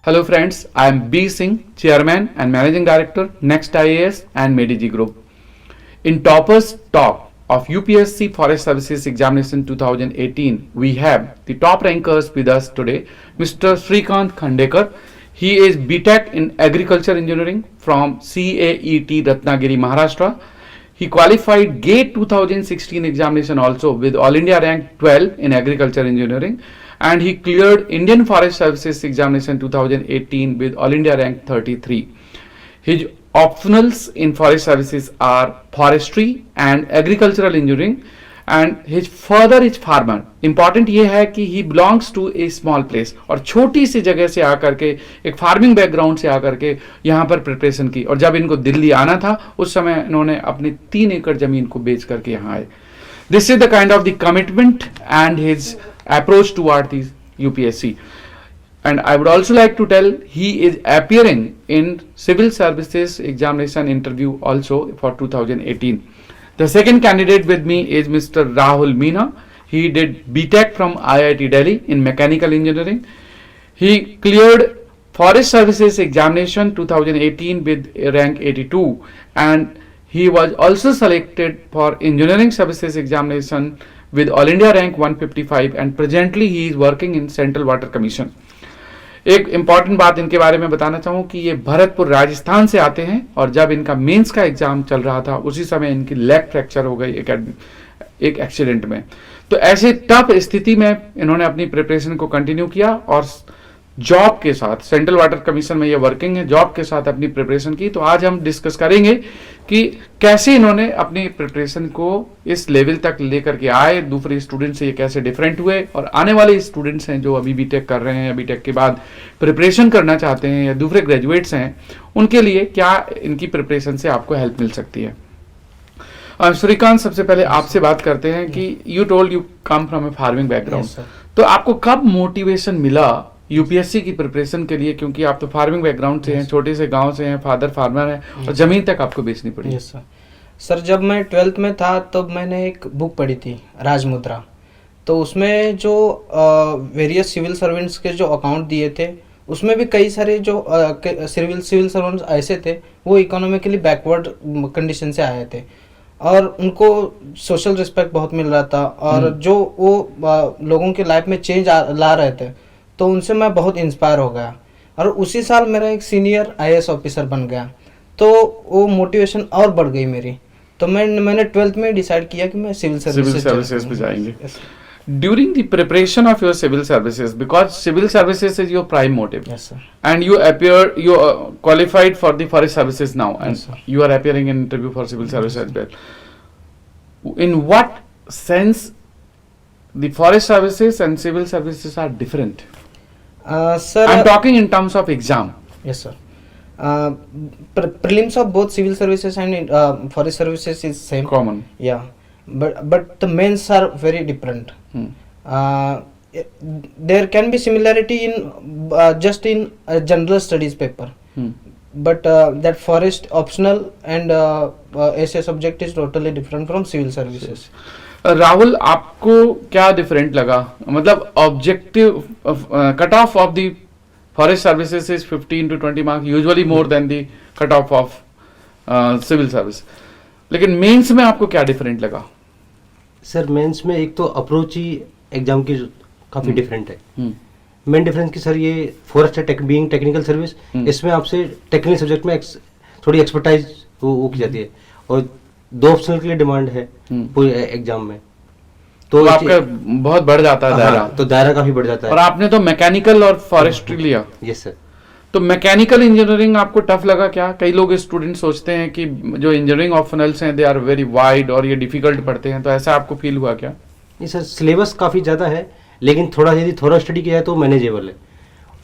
Hello friends, I am B. Singh, Chairman and Managing Director, Next IAS and Medigi Group. In Toppers Top of UPSC Forest Services Examination 2018, we have the top rankers with us today, Mr. Srikanth Khandekar. He is BTech in Agriculture Engineering from CAET Ratnagiri, Maharashtra. He qualified GATE 2016 examination also with All India rank 12 in Agriculture Engineering, and he cleared Indian Forest Services examination 2018 with All India rank 33. His optionals in Forest Services are Forestry and Agricultural Engineering, and his father is farmer. Important ये है कि he belongs to a small place, और छोटी सी जगह से आकर के एक फार्मिंग बैकग्राउंड से आकर के यहाँ पर प्रिपरेशन की, और जब इनको दिल्ली आना था उस समय इन्होंने अपनी 3 एकड़ जमीन को बेच करके यहाँ आए. This is the kind of the commitment and his approach toward the UPSC. And I would also like to tell he is appearing in Civil Services examination interview also for 2018. The second candidate with me is Mr. Rahul Meena. He did BTech from IIT Delhi in Mechanical Engineering. He cleared Forest Services examination 2018 with rank 82, and he was also selected for Engineering Services examination with All India rank 155, and presently he is working in Central Water Commission. एक important बात इनके बारे में बताना चाहूँ कि ये भरतपुर राजस्थान से आते हैं, और जब इनका मेंस का एग्जाम चल रहा था उसी समय इनकी लेग फ्रैक्चर हो गई एक एक्सीडेंट में. तो ऐसे टफ स्थिति में इन्होंने अपनी प्रिपरेशन को कंटिन्यू किया और जॉब के साथ, सेंट्रल वाटर कमीशन में ये वर्किंग है, जॉब के साथ अपनी प्रिपरेशन की. तो आज हम डिस्कस करेंगे कि कैसे इन्होंने अपनी प्रिपरेशन को इस लेवल तक लेकर के आए, दूसरे स्टूडेंट से ये कैसे डिफरेंट हुए, और आने वाले स्टूडेंट्स हैं जो अभी बीटेक कर रहे हैं या बीटेक के बाद प्रिपरेशन करना चाहते हैं या दूसरे ग्रेजुएट्स हैं, उनके लिए क्या इनकी प्रिपरेशन से आपको हेल्प मिल सकती है. श्रीकांत, सबसे पहले आपसे बात करते हैं कि you told you come from A farming background, तो आपको कब मोटिवेशन मिला यूपीएससी की प्रिपरेशन के लिए, क्योंकि आप तो फार्मिंग बैकग्राउंड से हैं, छोटे से गांव से हैं, फादर फार्मर हैं और जमीन तक आपको बेचनी पड़ी. सर जब मैं 12th में था तब मैंने एक बुक पढ़ी थी राजमुद्रा. तो उसमें जो वेरियस सिविल सर्वेंट्स के जो अकाउंट दिए थे उसमें भी कई सारे जो सिविल सर्वेंट्स ऐसे थे वो इकोनॉमिकली बैकवर्ड कंडीशन से आए थे और उनको सोशल रिस्पेक्ट बहुत मिल रहा था, और जो वो लोगों के लाइफ में चेंज ला रहे थे, तो उनसे मैं बहुत इंस्पायर हो गया. और उसी साल मेरा एक सीनियर आईएएस ऑफिसर बन गया, तो वो मोटिवेशन और बढ़ गई मेरी. तो मैंने 12th में डिसाइड किया कि मैं सिविल सर्विसेज में जाएंगे. During the preparation of your civil services, because civil services is your prime motive, yes sir, and you qualified for the forest services now, and yes, you are appearing in interview for civil services as well. In what sense the forest services and civil services are different? Sir, I'm talking in terms of exam. Yes sir. Prelims of both civil services and forest services is same. Common. Yeah, but the mains are very different. There can be similarity in just in a general studies paper. But that forest optional and essay subject is totally different from civil services. Rahul, आपको क्या different लगा? मतलब objective cut off of the forest services is 15 to 20 marks, usually more than the cut off of civil service, लेकिन mains में आपको क्या different लगा? Sir mains में एक तो अप्रोच ही एग्जाम की काफी डिफरेंट है. मेन डिफरेंस की सर ये फॉरेस्ट बीइंग टेक्निकल सर्विस, इसमें आपसे टेक्निकल सब्जेक्ट में थोड़ी एक्सपर्टाइज वो की जाती है, और 2 ऑप्शनल के लिए डिमांड है पूरे एग्जाम में, तो आपका बहुत बढ़ जाता है दायरा. तो दायरा काफी बढ़ जाता है. और आपने तो मैकेनिकल और फॉरेस्ट्री लिया. Yes sir. तो मैकेनिकल इंजीनियरिंग आपको टफ लगा क्या? कई लोग स्टूडेंट सोचते हैं कि जो इंजीनियरिंग ऑप्शनल्स हैं दे आर वेरी वाइड और ये डिफिकल्ट पढ़ते हैं, तो ऐसा आपको फील हुआ क्या? नहीं सर, सिलेबस काफी ज्यादा है, लेकिन थोड़ा यदि थोड़ा स्टडी किया जाए तो मैनेजेबल है.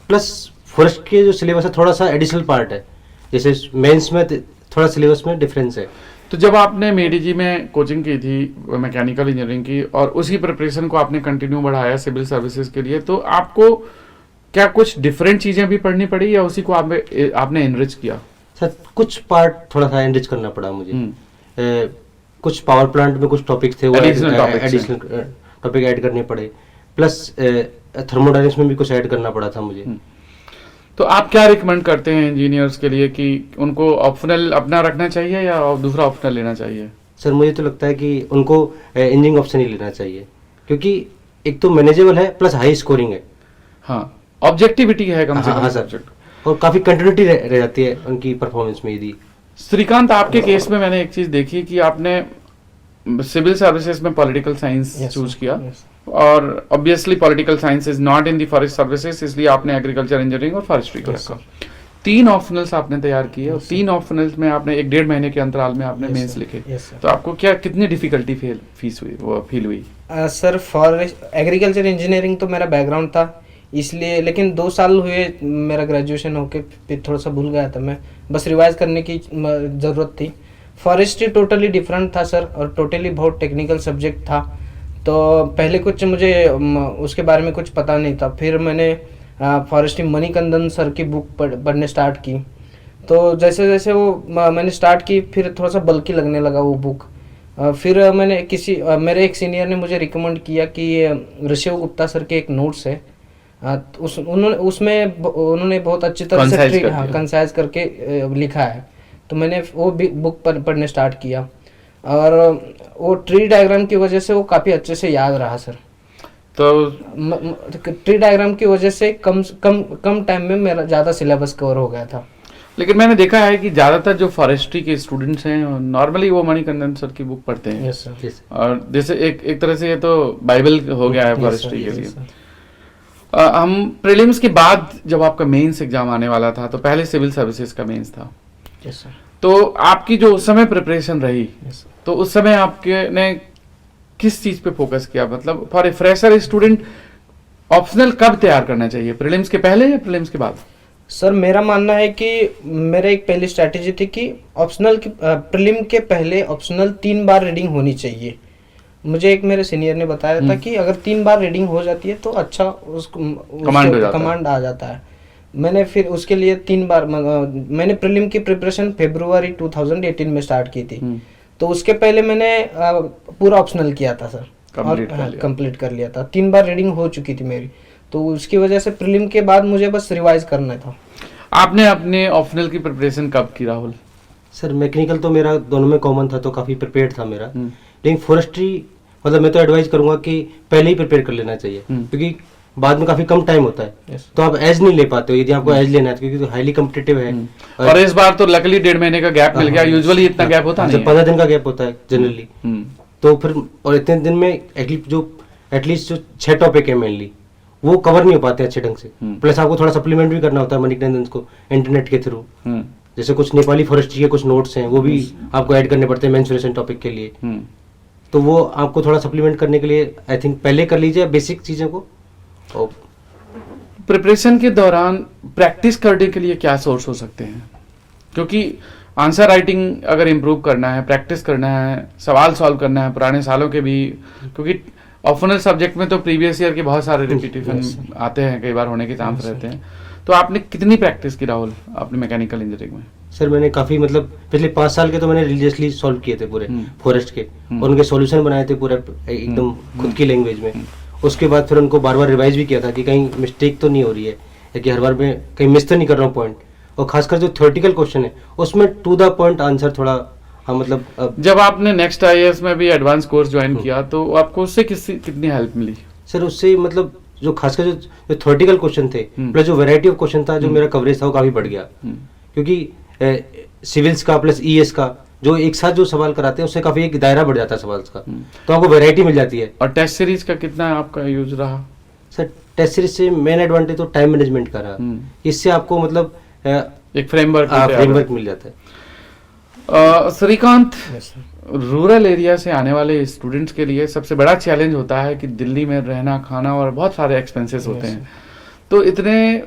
प्लस फॉरेस्ट के जो सिलेबस है थोड़ा सा एडिशनल पार्ट है, जैसे मेंस में थोड़ा सिलेबस में डिफरेंस है. तो जब आपने मेडीजी में कोचिंग की थी मैकेनिकल इंजीनियरिंग की, और उसी प्रिपरेशन को आपने कंटिन्यू बढ़ाया सिविल सर्विसेज के लिए, तो आपको क्या कुछ डिफरेंट चीजें भी पढ़नी पड़ी या उसी को आपने एनरिच किया? सर कुछ पार्ट थोड़ा सा एनरिच करना पड़ा मुझे. कुछ पावर प्लांट में कुछ टॉपिक्स थे वो एडिशनल टॉपिक ऐड करने पड़े, प्लस थर्मोडायनेमिक्स में भी कुछ ऐड करना पड़ा था मुझे. तो आप क्या रिकमेंड करते हैं इंजीनियर्स के लिए कि उनको ऑप्शनल अपना रखना चाहिए या दूसरा ऑप्शनल लेना चाहिए? सर मुझे तो लगता है कि उनको इंजीनियरिंग ऑप्शन ही लेना चाहिए, क्योंकि एक तो मैनेजेबल है प्लस हाई स्कोरिंग है। हाँ, ऑब्जेक्टिविटी है कम से हाँ कम सर, सब्जेक्ट। और काफ़ी कंटिन्यूटी रह जाती है उनकी परफॉर्मेंस में यदि। श्रीकांत, आपके केस में मैंने एक चीज देखी कि आपने सिविल सर्विसेज में political science Yes, choose sir. किया, Yes. और obviously political science is not in the forest services, इसलिए आपने एग्रीकल्चर इंजीनियरिंग और फॉरेस्ट्री को Yes, रखा। 3 ऑप्शनल्स आपने तैयार किए और Yes, sir. 3 ऑप्शनल्स में आपने 1-1.5 महीने के अंतराल में आपने Yes, मेंस sir. लिखे। Yes, sir. तो आपको क्या कितनी डिफिकल्टी फील हुई? सर फॉरेस्ट एग्रीकल्चर इंजीनियरिंग तो मेरा बैकग्राउंड था, इसलिए, लेकिन 2 साल हुए मेरा ग्रेजुएशन होके, फिर थोड़ा सा भूल गया था मैं, बस रिवाइज करने की ज़रूरत थी। फॉरेस्ट्री टोटली डिफरेंट था सर, और टोटली बहुत टेक्निकल सब्जेक्ट था, तो पहले कुछ मुझे उसके बारे में कुछ पता नहीं था। फिर मैंने फॉरेस्ट्री मणिकंदन सर की बुक पढ़ने स्टार्ट की, तो जैसे जैसे वो मैंने स्टार्ट की, फिर थोड़ा सा बल्कि लगने लगा वो बुक। फिर मैंने मेरे एक सीनियर ने मुझे रिकमेंड किया कि ऋषभ गुप्ता सर के एक नोट्स है, उन्होंने बहुत अच्छी तरह Concise से कर दिया। कंसाइज करके लिखा है, तो मैंने वो भी बुक पढ़ने स्टार्ट किया, और वो ट्री डायग्राम की वजह से वो काफ़ी अच्छे से याद रहा सर। तो ट्री डायग्राम की वजह से कम टाइम में मेरा ज़्यादा सिलेबस कवर हो गया था। लेकिन मैंने देखा है कि ज्यादातर जो फॉरेस्ट्री के स्टूडेंट्स हैं नॉर्मली वो मणिकंदन सर की बुक पढ़ते हैं। Yes sir. और जैसे एक तरह से ये तो बाइबल हो गया है फॉरेस्ट्री के लिए। हम प्रीलिम्स के बाद जब आपका मेंस एग्जाम आने वाला था, तो पहले सिविल सर्विसेज का मेंस था, यस सर। तो आपकी जो उस समय प्रिपरेशन रही, यस सर। तो उस समय आपके ने किस चीज पे फोकस किया? मतलब for a fresher student optional कब तैयार करना चाहिए, प्रीलिम्स के पहले या प्रीलिम्स के बाद? सर मेरा मानना है कि मेरा एक पहली स्ट्रैटेजी थी कि ऑप्शनल की प्रीलिम के पहले ऑप्शनल 3 बार रीडिंग होनी चाहिए। मुझे एक मेरे सीनियर ने बताया था कि अगर 3 बार रीडिंग हो जाती है तो अच्छा कमांड आ जाता है। मैंने फिर उसके लिए 3 बार मैंने प्रीलिम की प्रिपरेशन फरवरी 2018 में स्टार्ट की थी, तो उसके पहले मैंने पूरा ऑप्शनल किया था सर, कंप्लीट कर लिया था। 3 बार रीडिंग हो चुकी थी मेरी, तो उसकी वजह से प्रीलिम के बाद मुझे बस रिवाइज करना था। आपने अपने ऑप्शनल की प्रिपरेशन कब की राहुल? सर मैकेनिकल तो मेरा दोनों में कॉमन था, तो काफ़ी प्रिपेयर्ड था मेरा, लेकिन फॉरेस्ट्री मतलब मैं तो एडवाइस करूंगा कि पहले ही प्रिपेयर कर लेना चाहिए, क्योंकि बाद में काफी कम टाइम होता है। तो आप एज नहीं ले पाते हो यदि आपको एज लेना है, क्योंकि तो हाईली कम्पिटेटिव है। और इस बार तो लकली 1.5 महीने का गैप मिल गया, यूजुअली इतना गैप होता नहीं है। 15 दिन का गैप होता है जनरली, तो फिर और इतने दिन में एटलीस्ट जो 6 टॉपिक है मेनली वो कवर नहीं हो पाते अच्छे ढंग से। प्लस आपको थोड़ा सप्लीमेंट भी करना होता है मणिकंदन को इंटरनेट के थ्रू, जैसे कुछ नेपाली फॉरेस्ट्री के कुछ नोट्स हैं वो भी आपको ऐड करने पड़ते हैं मेंसुरेशन टॉपिक के लिए, तो वो आपको थोड़ा सप्लीमेंट करने के लिए आई थिंक पहले कर लीजिए बेसिक चीज़ों को। और प्रिपरेशन के दौरान प्रैक्टिस करने के लिए क्या सोर्स हो सकते हैं? क्योंकि आंसर राइटिंग अगर इम्प्रूव करना है, प्रैक्टिस करना है, सवाल सॉल्व करना है पुराने सालों के भी, क्योंकि ऑप्शनल सब्जेक्ट में तो प्रीवियस ईयर के बहुत सारे रिपीटिशन आते हैं, कई बार होने के चांस रहते हैं। तो आपने कितनी प्रैक्टिस की राहुल अपने मैकेनिकल इंजीनियरिंग में? सर मैंने काफ़ी मतलब पिछले 5 साल के तो मैंने रिलीजियसली सॉल्व किए थे पूरे फॉरेस्ट के, और उनके सॉल्यूशन बनाए थे पूरा एकदम खुद की लैंग्वेज में। उसके बाद फिर उनको बार बार रिवाइज भी किया था कि कहीं मिस्टेक तो नहीं हो रही है, या कि हर बार में कहीं मिस तो नहीं कर रहा हूँ पॉइंट। और खासकर जो थ्योरेटिकल क्वेश्चन है उसमें टू द पॉइंट आंसर थोड़ा मतलब जब आपने नेक्स्ट आईएएस में भी एडवांस कोर्स ज्वाइन किया तो आपको उससे कितनी हेल्प मिली? सर उससे मतलब जो खासकर जो थ्योरेटिकल क्वेश्चन थे प्लस जो वैरायटी ऑफ क्वेश्चन था, जो मेरा कवरेज था वो काफ़ी बढ़ गया, क्योंकि सिविल्स का प्लस ईएस का जो एक साथ जो सवाल कराते हैं उससे काफ़ी एक दायरा बढ़ जाता है सवाल का, तो आपको वैरायटी मिल जाती है। और टेस्ट सीरीज का कितना आपका यूज रहा? सर टेस्ट सीरीज से मेन एडवांटेज तो टाइम मैनेजमेंट का रहा, इससे आपको मतलब एक फ्रेमवर्क मिल जाता है। श्रीकांत, रूरल एरिया से आने वाले स्टूडेंट्स के लिए सबसे बड़ा चैलेंज होता है कि दिल्ली में रहना, खाना और बहुत सारे एक्सपेंसेस होते हैं, तो इतने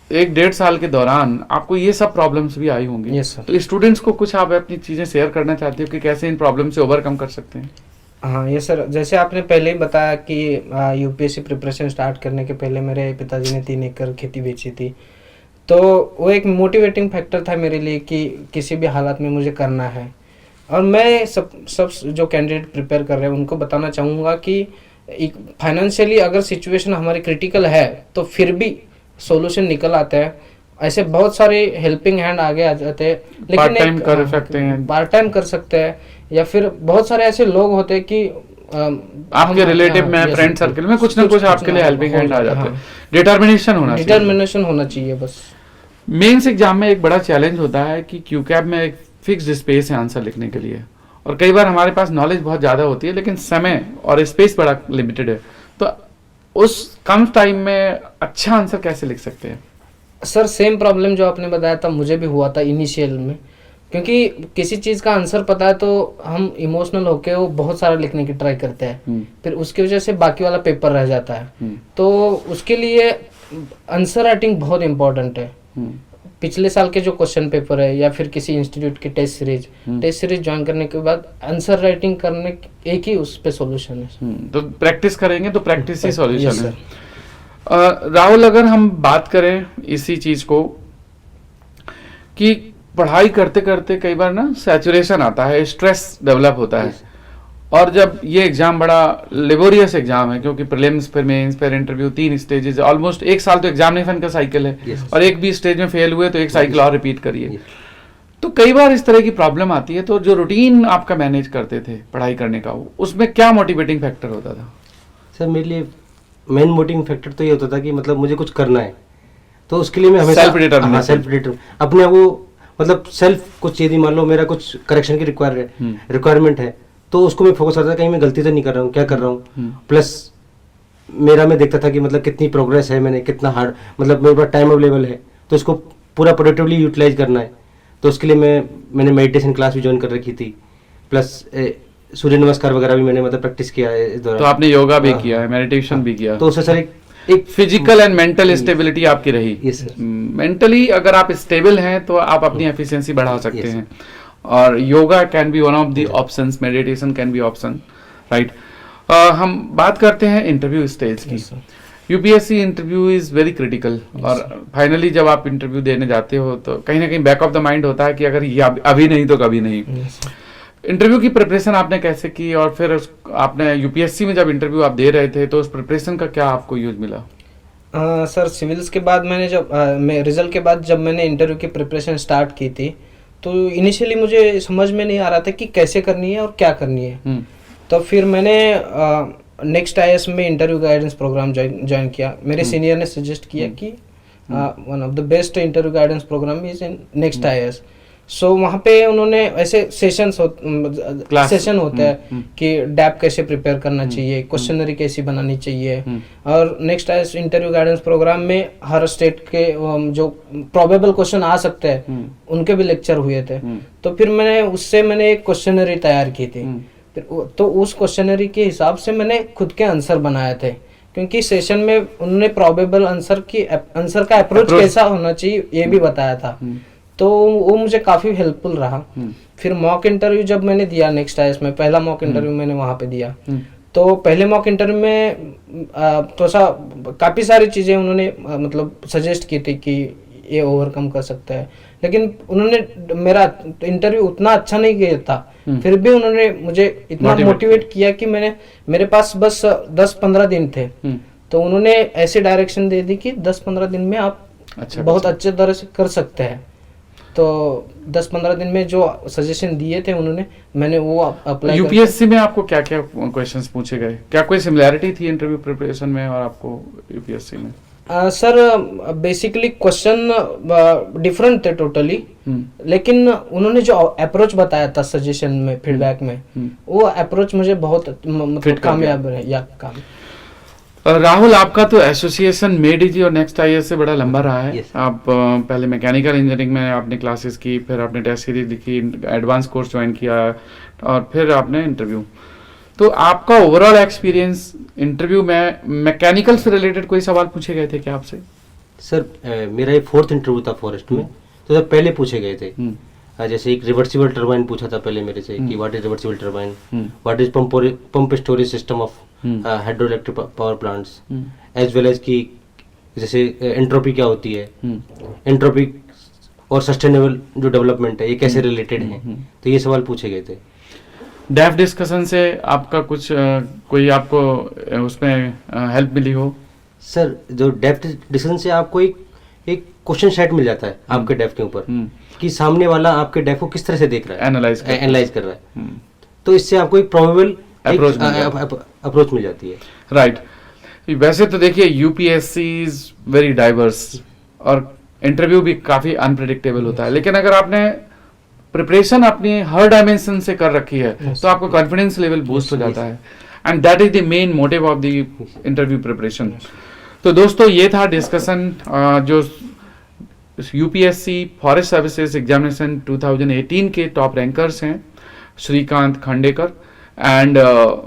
1-1.5 साल के दौरान आपको ये सब प्रॉब्लम्स भी आई होंगी। तो स्टूडेंट्स को कुछ आप अपनी चीजें शेयर करना चाहते हो कि कैसे इन प्रॉब्लम से ओवरकम कर सकते हैं? हाँ ये सर, जैसे आपने पहले ही बताया कि यूपीएससी प्रिपरेशन स्टार्ट करने के पहले मेरे पिताजी ने 3 एकड़ खेती बेची थी, तो वो एक मोटिवेटिंग फैक्टर था मेरे लिए कि किसी भी हालत में मुझे करना है। और मैं सब जो कैंडिडेट प्रिपेयर कर रहे हैं उनको बताना चाहूँगा कि फाइनेंशियली अगर सिचुएशन हमारी क्रिटिकल है तो फिर भी सॉल्यूशन निकल आता है। ऐसे बहुत सारे हेल्पिंग हैंड आगे आ जाते हैं, लेकिन पार्ट टाइम कर सकते हैं। पार्ट टाइम कर सकते हैं, या फिर बहुत सारे ऐसे लोग होते हैं कि आपके रिलेटिव में, फ्रेंड सर्कल में कुछ ना कुछ आपके लिए हेल्पिंग हैंड आ जाते हैं। डिटर्मिनेशन होना चाहिए, डिटर्मिनेशन होना चाहिए बस। मेंस एग्जाम में एक बड़ा चैलेंज होता है कि क्यूकैब में एक फिक्स्ड स्पेस है आंसर लिखने के लिए, और कई बार हमारे पास नॉलेज बहुत ज़्यादा होती है लेकिन समय और स्पेस बड़ा लिमिटेड है, तो उस कम टाइम में अच्छा आंसर कैसे लिख सकते हैं? सर सेम प्रॉब्लम जो आपने बताया था मुझे भी हुआ था इनिशियल में, क्योंकि किसी चीज़ का आंसर पता है तो हम इमोशनल होके वो बहुत सारा लिखने की ट्राई करते हैं, फिर उसकी वजह से बाकी वाला पेपर रह जाता है। तो उसके लिए आंसर राइटिंग बहुत इंपॉर्टेंट है। पिछले साल के जो क्वेश्चन पेपर है या फिर किसी इंस्टीट्यूट की टेस्ट सीरीज ज्वाइन करने के बाद आंसर राइटिंग करने एक ही उस पे सॉल्यूशन है। तो प्रैक्टिस करेंगे तो प्रैक्टिस ही सॉल्यूशन Yes, है। राहुल, अगर हम बात करें इसी चीज को कि पढ़ाई करते करते कई बार ना सैचुरेशन आता है, स्ट्रेस डेवलप होता है, और जब ये एग्जाम बड़ा लेबोरियस एग्जाम है क्योंकि प्रीलिम्स फिर मेंस फिर इंटरव्यू 3 स्टेजेस, ऑलमोस्ट 1 साल तो एग्जामिनेशन का साइकिल है, और एक भी स्टेज में फेल हुए तो एक साइकिल और रिपीट करिए, तो कई बार इस तरह की प्रॉब्लम आती है। तो जो रूटीन आपका मैनेज करते थे पढ़ाई करने का, उसमें क्या मोटिवेटिंग फैक्टर होता था? सर मेरे लिए मेन मोटिवेटिंग फैक्टर तो ये होता था कि मतलब मुझे कुछ करना है, तो उसके लिए मैं हमेशा सेल्फ डिटरमिनेशन अपने वो मतलब सेल्फ कुछ चीज़, मान लो मेरा कुछ करेक्शन की रिक्वायरमेंट है तो उसको मैं फोकस करता था कहीं मैं गलती तो नहीं कर रहा हूँ, क्या कर रहा हूँ, प्लस मेरा मैं देखता था कि मतलब कितनी प्रोग्रेस है, मैंने कितना हार्ड, मतलब मेरे पास टाइम अवेलेबल है तो उसको पूरा प्रोडक्टिवली यूटिलाइज करना है। तो उसके लिए मैंने मेडिटेशन क्लास भी ज्वाइन कर रखी थी, प्लस सूर्य नमस्कार वगैरह भी मैंने मतलब प्रैक्टिस किया है इस दौरान। तो आपने योगा भी किया है, मेडिटेशन भी किया, तो उससे सर एक फिजिकल एंड मेंटल स्टेबिलिटी आपकी रही। Yes sir. मेंटली अगर आप स्टेबल हैं तो आप अपनी एफिशिएंसी बढ़ा सकते हैं, और yoga can be one of the options, meditation can be option, right. हम बात करते हैं इंटरव्यू स्टेज की। UPSC interview is very critical, और फाइनली जब आप इंटरव्यू देने जाते हो तो कहीं ना कहीं बैक ऑफ द माइंड होता है कि अगर ये अभी नहीं तो कभी नहीं। इंटरव्यू की प्रिपरेशन आपने कैसे की, और फिर आपने यूपीएससी में जब इंटरव्यू आप दे रहे थे तो उस प्रिपरेशन का क्या आपको यूज मिला? सर सिविल्स के बाद मैंने जब रिजल्ट के बाद जब मैंने इंटरव्यू की प्रिपरेशन स्टार्ट की थी तो इनिशियली मुझे समझ में नहीं आ रहा था कि कैसे करनी है और क्या करनी है। तो फिर मैंने नेक्स्ट आईएएस में इंटरव्यू गाइडेंस प्रोग्राम ज्वाइन किया। मेरे सीनियर ने सजेस्ट किया कि one of the best interview guidance programme is in Next IAS. So वहाँ पे उन्होंने ऐसे सेशन होता है कि डैप कैसे प्रिपेयर करना चाहिए, क्वेश्चनरी कैसी बनानी चाहिए, और next IAS interview guidance programme में हर स्टेट के जो प्रोबेबल क्वेश्चन आ सकते हैं उनके भी लेक्चर हुए थे। तो फिर मैंने एक क्वेश्चनरी तैयार की थी, तो उस क्वेश्चनरी के हिसाब से मैंने खुद के आंसर बनाए थे, क्योंकि सेशन में उन्होंने प्रोबेबल आंसर का अप्रोच कैसा होना चाहिए ये भी बताया था, तो वो मुझे काफ़ी हेल्पफुल रहा। फिर मॉक इंटरव्यू जब मैंने दिया नेक्स्ट आईएएस में, पहला मॉक इंटरव्यू मैंने वहाँ पे दिया, तो पहले मॉक इंटरव्यू में तो काफ़ी सारी चीज़ें उन्होंने मतलब सजेस्ट की थी कि ये ओवरकम कर सकता है, लेकिन उन्होंने मेरा इंटरव्यू उतना अच्छा नहीं किया था, फिर भी उन्होंने मुझे इतना मोटिवेट किया कि मेरे पास बस 10-15 दिन थे, तो उन्होंने ऐसी डायरेक्शन दे दी कि 10-15 दिन में आप बहुत अच्छे तरह से कर सकते हैं। तो 10-15 दिन में जो सजेशन दिए थे उन्होंने, मैंने वो अप्लाई। यूपीएससी में आपको क्या क्या क्वेश्चंस पूछे गए, क्या कोई सिमिलैरिटी थी इंटरव्यू प्रिपरेशन में और आपको यूपीएससी में? सर बेसिकली क्वेश्चन डिफरेंट थे टोटली, लेकिन उन्होंने जो अप्रोच बताया था सजेशन में, फीडबैक में, वो अप्रोच मुझे बहुत मतलब कामयाब है या काम। राहुल, आपका तो एसोसिएशन मेडीजी और नेक्स्ट आईएएस से बड़ा लंबा रहा है। आप पहले मैकेनिकल इंजीनियरिंग में आपने क्लासेस की, फिर आपने टेस्ट सीरीज लिखी, एडवांस कोर्स ज्वाइन किया, और फिर आपने इंटरव्यू। तो आपका ओवरऑल एक्सपीरियंस इंटरव्यू में मैकेनिकल से रिलेटेड कोई सवाल पूछे गए थे क्या आपसे? सर मेरा ये 4th इंटरव्यू था फॉरेस्ट में, तो सर पहले पूछे गए थे। जैसे एक रिवर्सिबल टरबाइन पूछा था पहले मेरे से कि what is reversible turbine, what is pump storage system of hydro electric power plants, as well as की जैसे एंट्रोपी क्या होती है, एंट्रोपी और सस्टेनेबल जो डेवलपमेंट है ये कैसे रिलेटेड है, तो ये सवाल पूछे गए थे। डेफ डिस्कशन से आपका कुछ कोई आपको उसमें हेल्प मिली हो? सर जो डेफ डिस्कशन से आपको एक क्वेश्चन सेट मिल जाता है आपके डेफ के ऊपर कि सामने वाला आपके डेफ को किस तरह से देख रहा है, एनालाइज कर रहा है। तो इससे आपको एक प्रोबेबल अप्रोच मिल जाती है। राइट। वैसे तो देखिए यूपीएससी इज वेरी डाइवर्स और इंटरव्यू भी काफी अनप्रिडिक्टेबल होता है, लेकिन अगर आपने प्रिपरेशन अपनी हर डायमेंशन से कर रखी है तो आपको कॉन्फिडेंस लेवल बूस्ट हो जाता है, and that is the main motive of the interview preparation. तो दोस्तों ये था डिस्कशन जो यूपीएससी फॉरेस्ट सर्विसेज एग्जामिनेशन 2018 के टॉप रैंकर्स हैं श्रीकांत खांडेकर एंड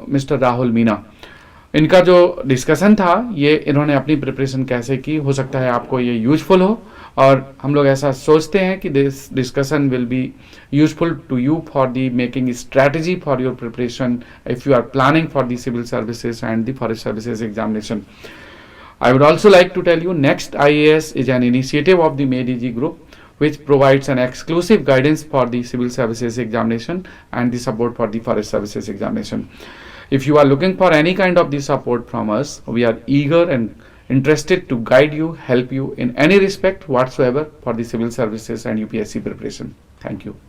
मिस्टर राहुल मीना। इनका जो डिस्कशन था ये इन्होंने अपनी प्रिपरेशन कैसे की, हो सकता है आपको ये यूजफुल हो, और हम लोग ऐसा सोचते हैं कि this discussion will be useful to you for the making strategy for your preparation if you are planning for the civil services and the forest services examination. I would also like to tell you Next IAS is an initiative of the MADG group which provides an exclusive guidance for the civil services examination and the support for the forest services examination. If you are looking for any kind of the support from us, we are eager and interested to guide you, help you in any respect whatsoever for the civil services and UPSC preparation. Thank you.